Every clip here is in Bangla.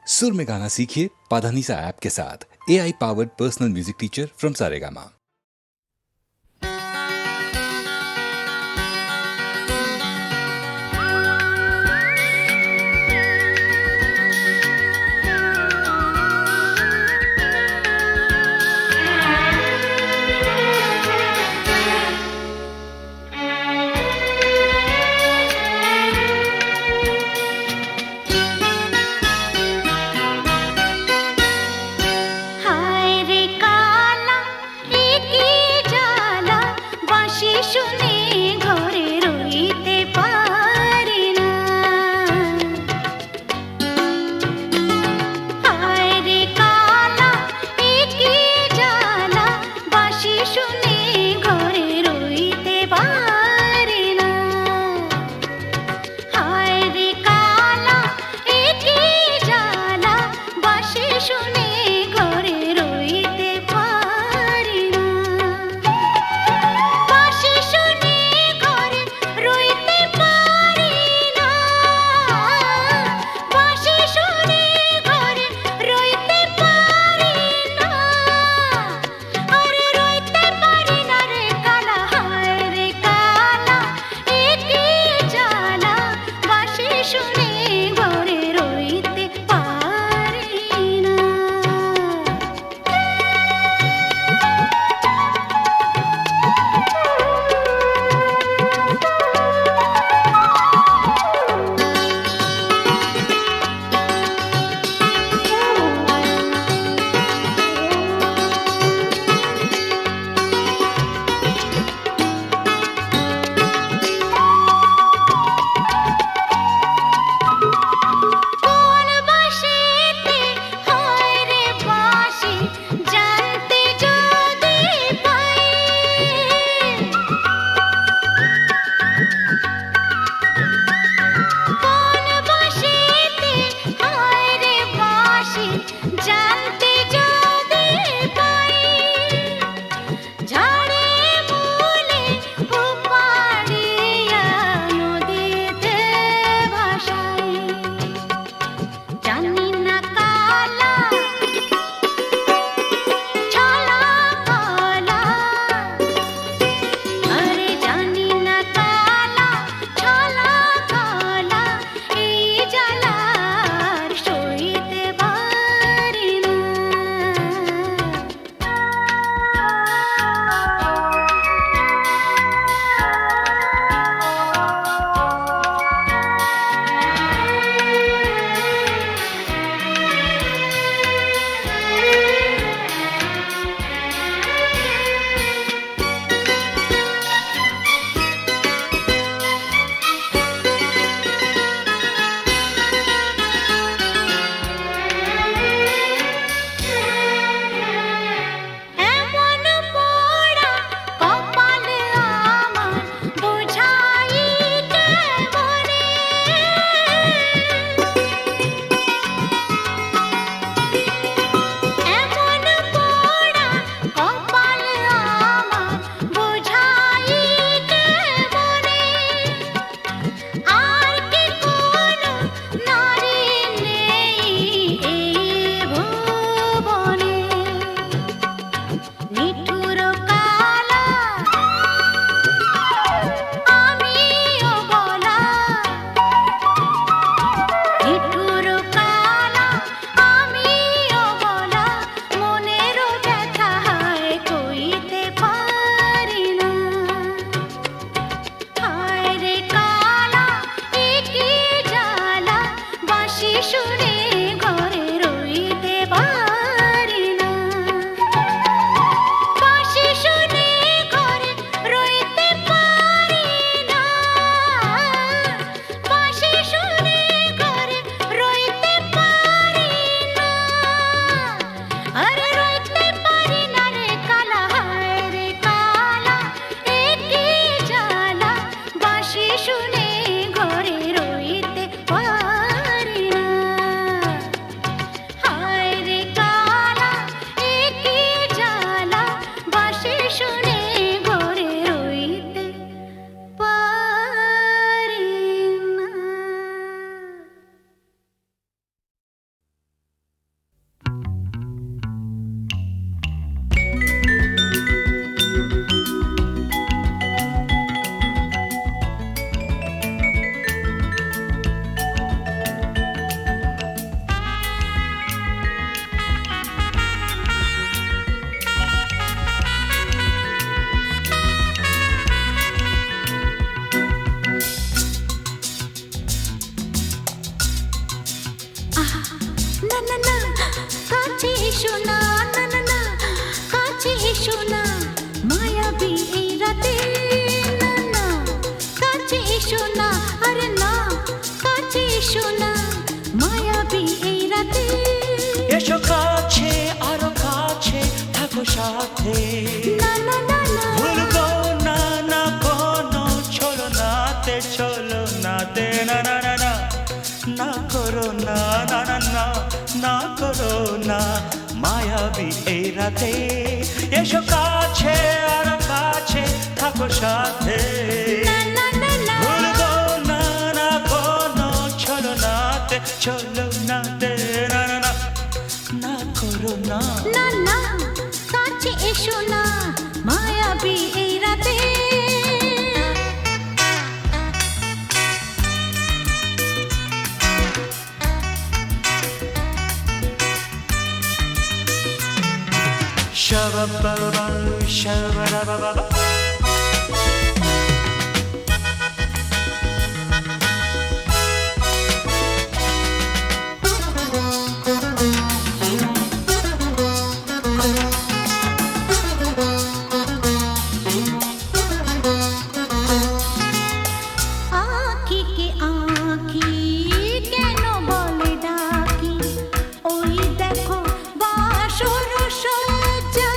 सुर में गाना सीखिए पाधानीसा ऐप के साथ। AI powered personal music teacher from Saregama. সাথে না না না না ভুলবো না না কোনো ছলনাতে ছলনাতে না না না না না করো না না না না না করো না মায়াবী এই রাতে এসো কাছে আর কাছে থাকো সাথে না না না না ভুলবো না না কোনো ছলনাতে ছলনাতে না না না না করো না না না কাছে এসো না মায়াবী এই রাতে Shabba-ba-ba, shabba-da-ba-ba-ba. আঁখি কে আঁখি কেন বলে ডাকি ওই দেখো বাসর সজ্জা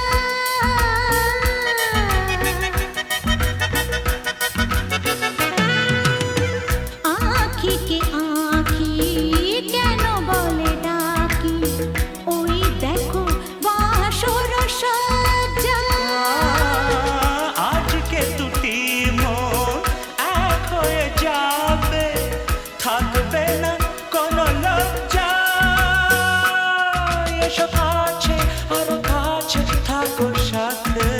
আঁখি কে আঁখি কেন বলে ডাকি ওই দেখো বাসর সজ্জা আজকে দুটি মন এক হয়ে যাবে থাকবে না কোনো লজ্জা এসো কাছে আরো কাছে থাকো সাথে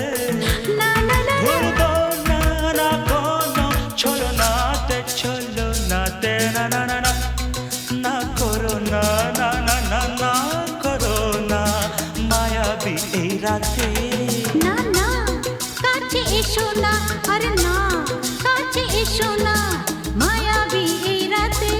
না না না ভুলবো না না কোনো ছলনাতে ছলনাতে না না না না না করো না না না না না করো না মায়াবী এই রাতে না না কাছে এসো না আরে না কাছে এসো না মায়াবী এই রাতে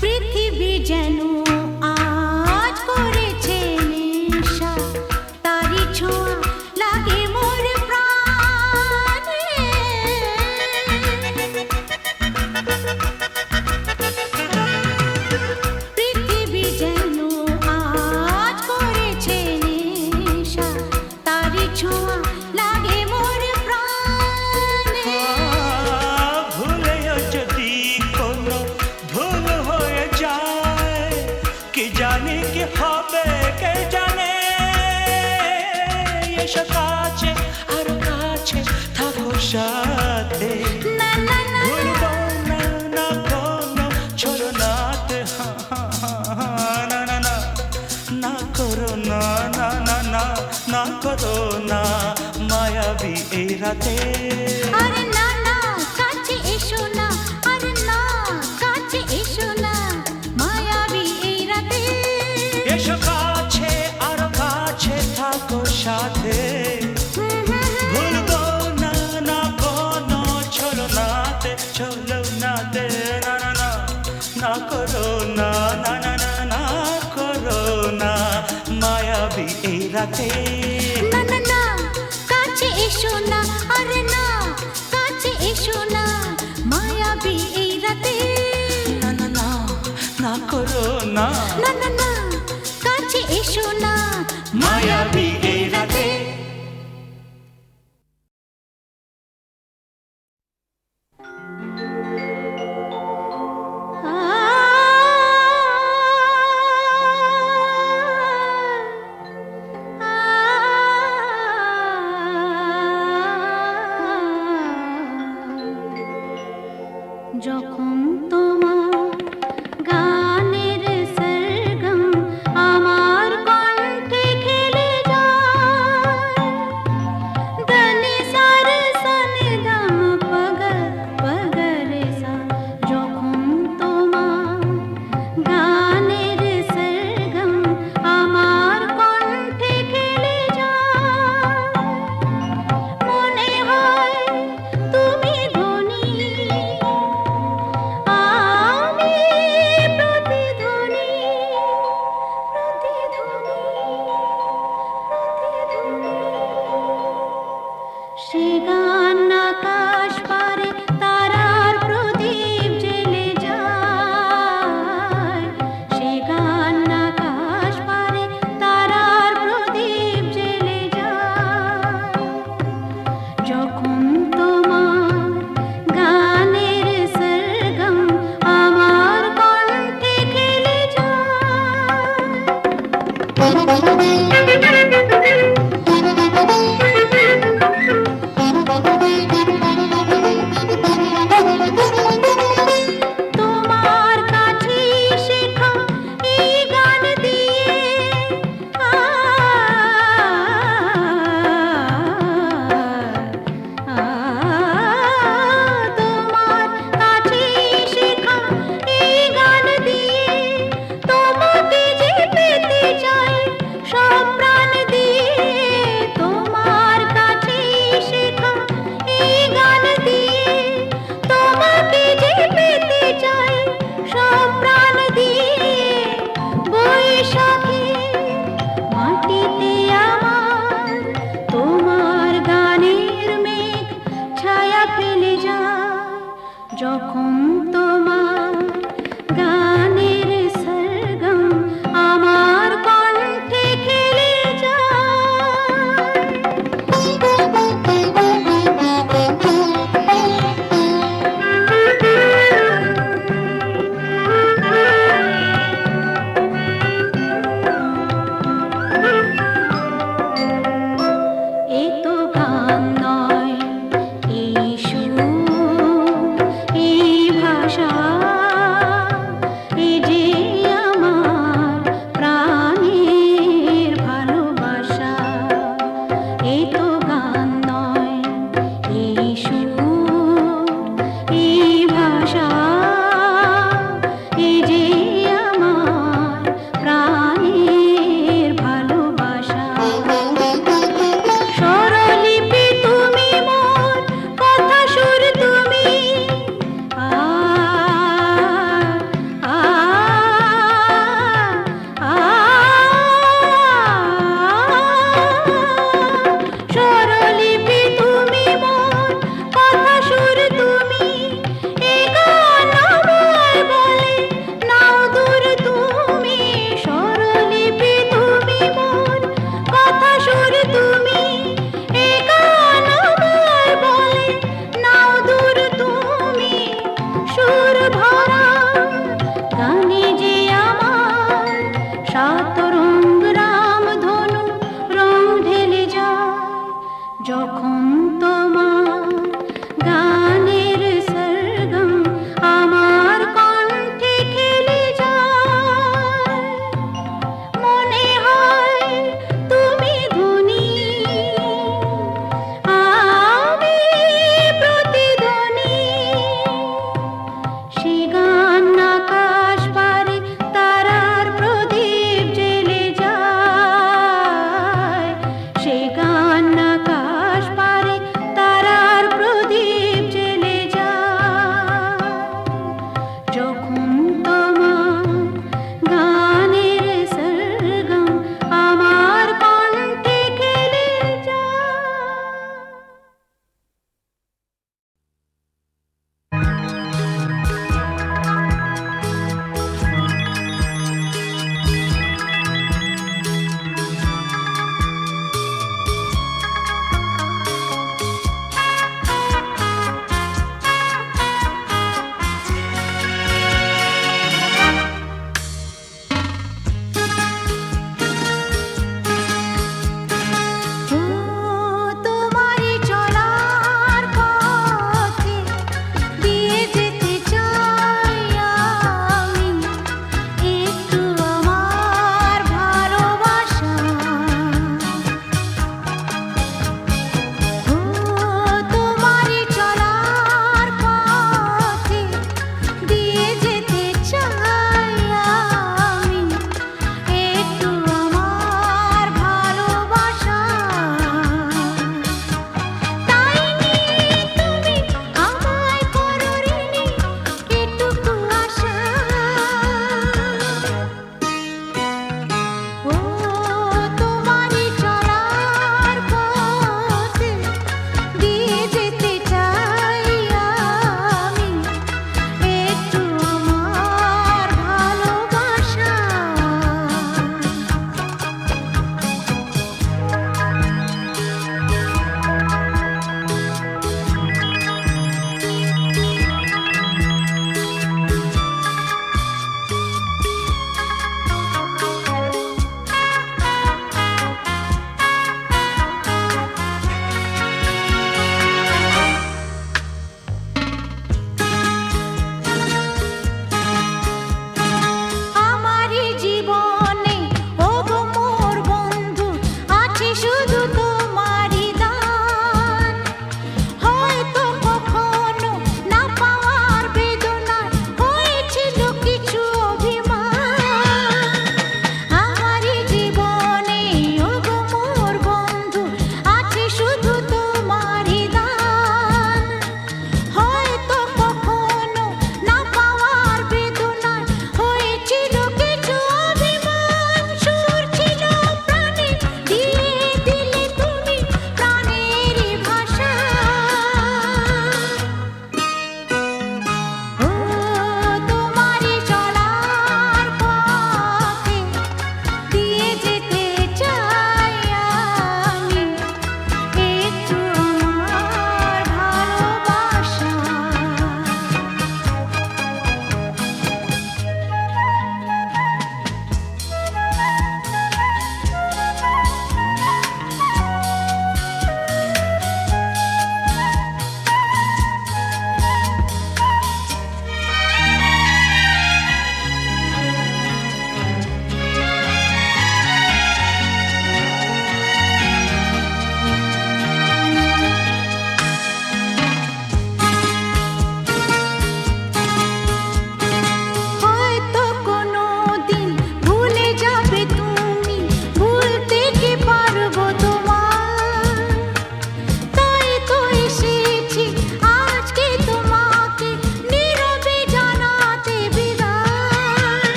পৃথিবী যেন আজ করেছে নেশা তারি ছোঁয়া লাগে মোর প্রাণে পৃথিবী যেন আজ করেছে নেশা তারি ছোঁয়া লাগে মোর প্রাণে ভুলেও যদি কোনো ভুল হয়ে যায় কি জানি কি হবে কে জানে এসো কাছে আর কাছে থাকো সাথে না না না ভুলবো না না কোনো ছলনাতে না না না না করো না না না না না করো না মায়াবী এই রাতে আরে না না কাছে এসো না আরে না কাছে এসো না মায়াবী এই রাতে এসো কাছে আর কাছে থাকো সাথে ভুলবো না না কোনো ছলনাতে ছলনাতে না না না না করো না না না না না করো না মায়াবী এই রাতে না না না কাছে এসো না আরে না কাছে এসো না মায়াবী এই রাতে না না না না করো না না না না কাছে এসো না মায়াবী এই রাতে যখন তোমার গানের সরগম আমার কণ্ঠে খেলে যায় সে গান আকাশ পারে তারার প্রদীপ জ্বেলে যায়, সে গান আকাশ পারে তারার প্রদীপ জ্বেলে যায়। যখন তোমার গানের সরগম আমার কণ্ঠে খেলে যায়।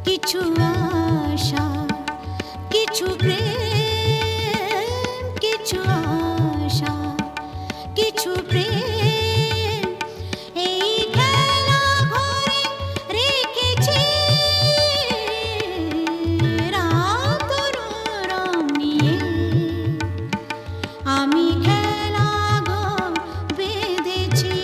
কিছু আশা, কিছু প্রেম, কিছু আশা, কিছু প্রেম, এই খেলা ঘরে রেখেছি রাত রাম নিয়ে। আমি খেলা ঘর বেঁধেছি।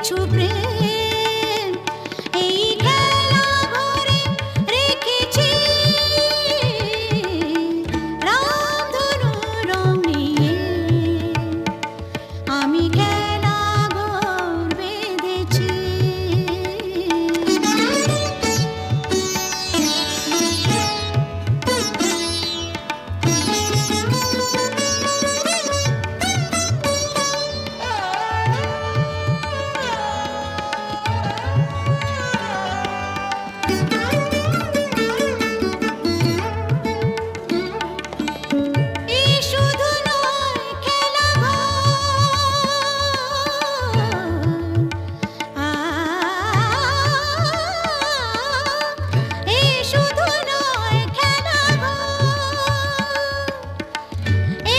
কিছু প্রেম এই খেলা ঘরে রেখেছি রামধনু রং নিয়ে আমি খেলা ঘর বেঁধেছি। এই শুধু নয় খেলা এই শুধু নয় খেলা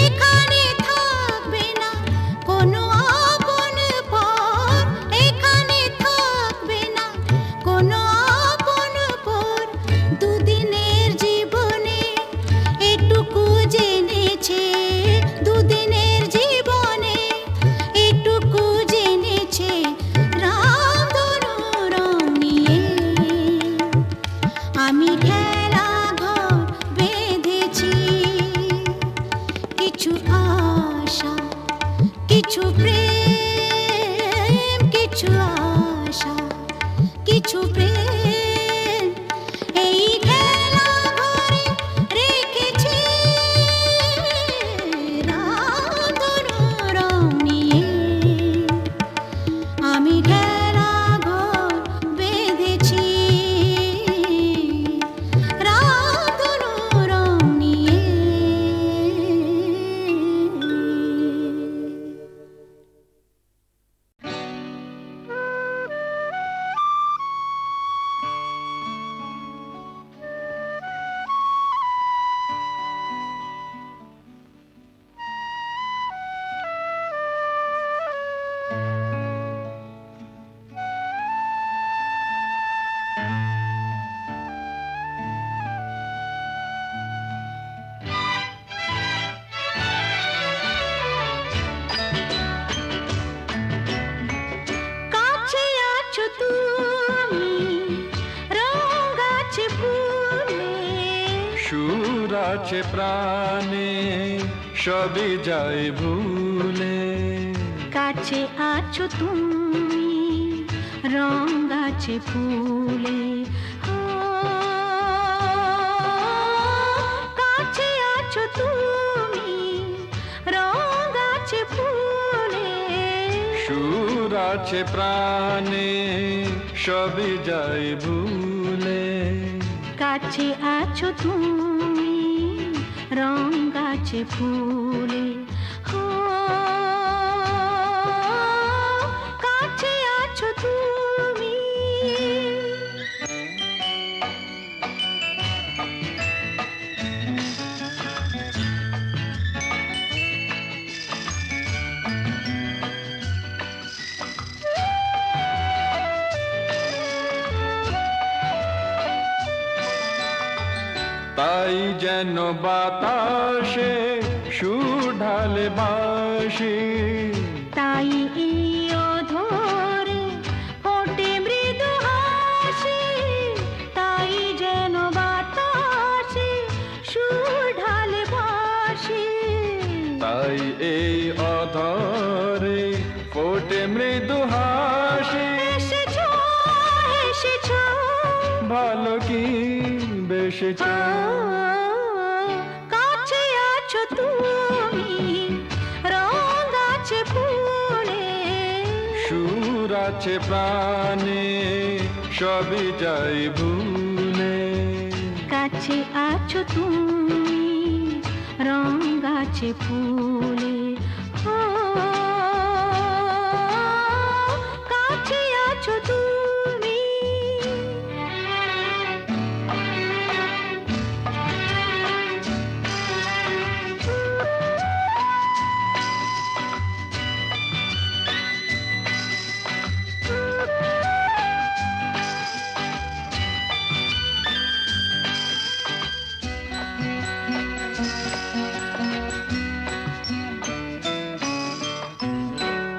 এখানে থাকবে না কোনো আপন পর, এখানে থাকবে না কোনো আপন পর। দুদিনের জীবনে এটুকু জেনেছে, দুদিনের জীবনে এটুকু জেনেছে রামধনু রং নিয়ে আমি খেলা ঘর বেঁধেছি। কিছু আশা, কিছু প্রেম, কিছু আশা, কিছু প্রেম এই খেলা ঘরে রেখেছি রামধনু রং নিয়ে আমি খেলা ঘর বেঁধেছি রামধনু রং নিয়ে। কাছে আছো তুমি রং গাছে ফুলে, সুর আছে প্রাণে সবই যায় ভুলে। কাছে আছো তুমি রং গাছে ফুলে, ও, কাছে আছো তুমি রং গাছে ফুলে, সুর আছে প্রাণে সবই যায় ভুলে। কাছে আছো তুমি রং গাছে ফুলে, ও, কাছে আছো তুমি। তাই যেন বাতাসে সুর ঢালে বাঁশি, তাই এই অধরে ফোটে মৃদু হাসি, তাই যেন বাতাসে সুর ঢালে বাঁশি, তাই এই অধরে ফোটে মৃদু হাসি। এসেছো এসেছো ভালো কি বেসেছ, কাছে আছো তুমি রং গাছে ফুলে, সুর আছে প্রাণে সবই যাই ভুলে। কাছে আছো তুমি রং গাছে ফুলে, ও, কাছে আছো তুমি।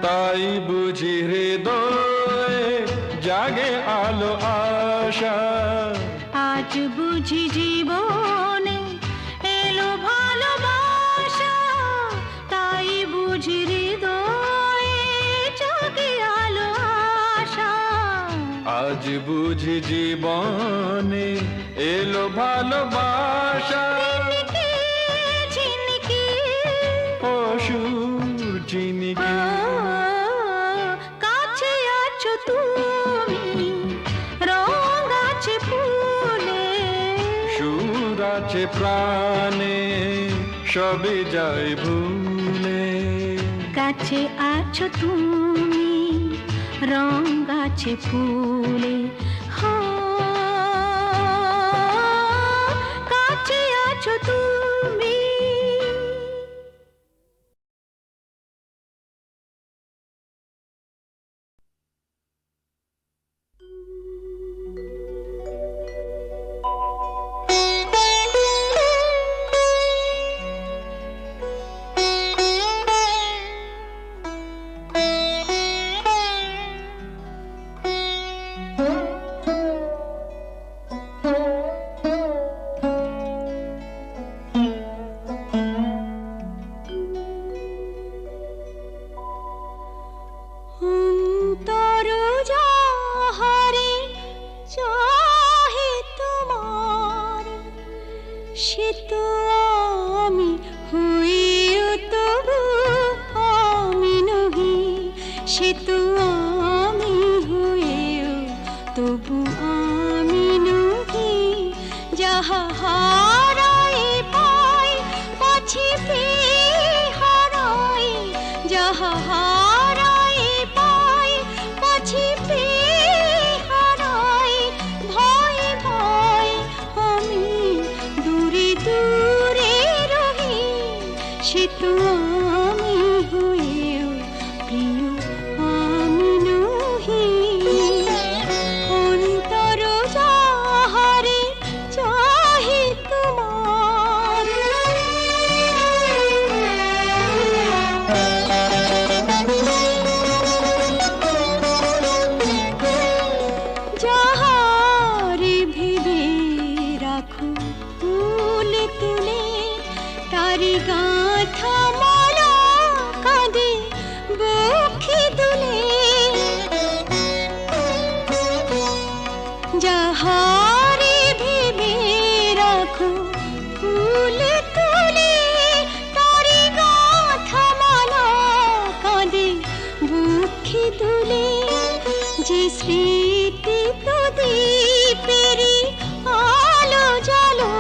তাই বুঝি হৃদয় আজ বুঝি জীবনে এলো ভালোবাসা, ঝিনকে অসুর চিনিকে কাছে আছো তুমি, রং আছে ফুলে, সুর আছে প্রাণে সবে যাই ভুলে। কাছে আছো তুমি, রং আছে ফুলে, কাছে আছো তুমি। অন্তর যাহারে চাহে তোমার, সে তো আমি হইও তবু আমি নহি, সে তো আমি হইও তবু আমি নহি। যাহা হারাই পাই পাছি পেয়ে হারাই, যাহা হারাই পাই পাছি পেয়ে হারাই। ভয় ভয় আমি দূরে দূরে রহি, সে তো আমি হইও প্রিয় আমি নহি। অন্তর যাহারে চাহে তোমার, যাহারে ভেবে রাখো ফুল তুলে, তারি গাঁথা মালা কাঁদে বক্ষে দুলে। যাহারে ভেবে রাখো ফুল তুলে, তারি গাঁথা মালা কাঁদে বক্ষে দুলে। যে স্মৃতি প্রদীপেরি আলো জালো,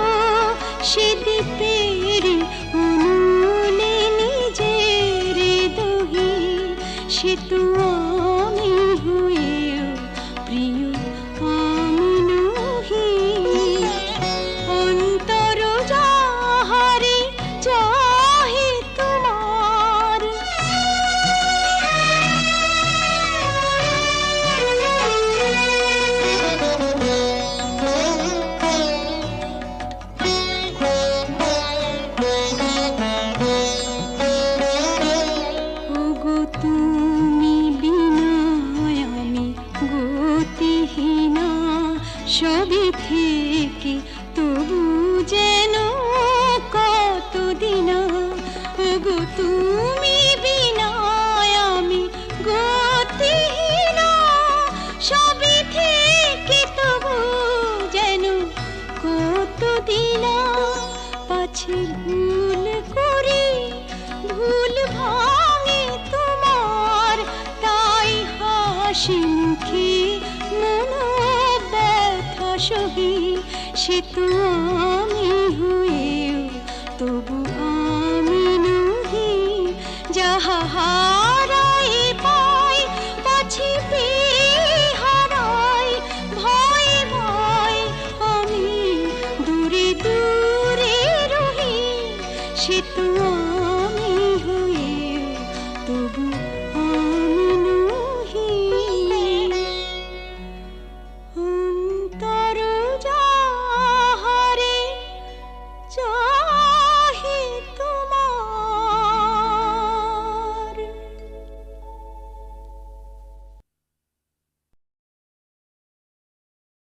সে দ্বীপের উনুনে নিজের দহি, সে তো আমি হইও প্রিয় আমি নহি। অন্তর যাহারে চাহে তোমার, ওগো তুমি বিনা আমি গতিহীনা, সবে থেকে তবু যেন কতদিন। ওগো তুমি বিনা আমি গতিহীনা, সবে থেকে তবু যেন কতদিন। পাছে ভুল করি ভুল ভাঙে তোমার, তাই হাসি মুখে মন ব্যথা সহি, সে তো আমি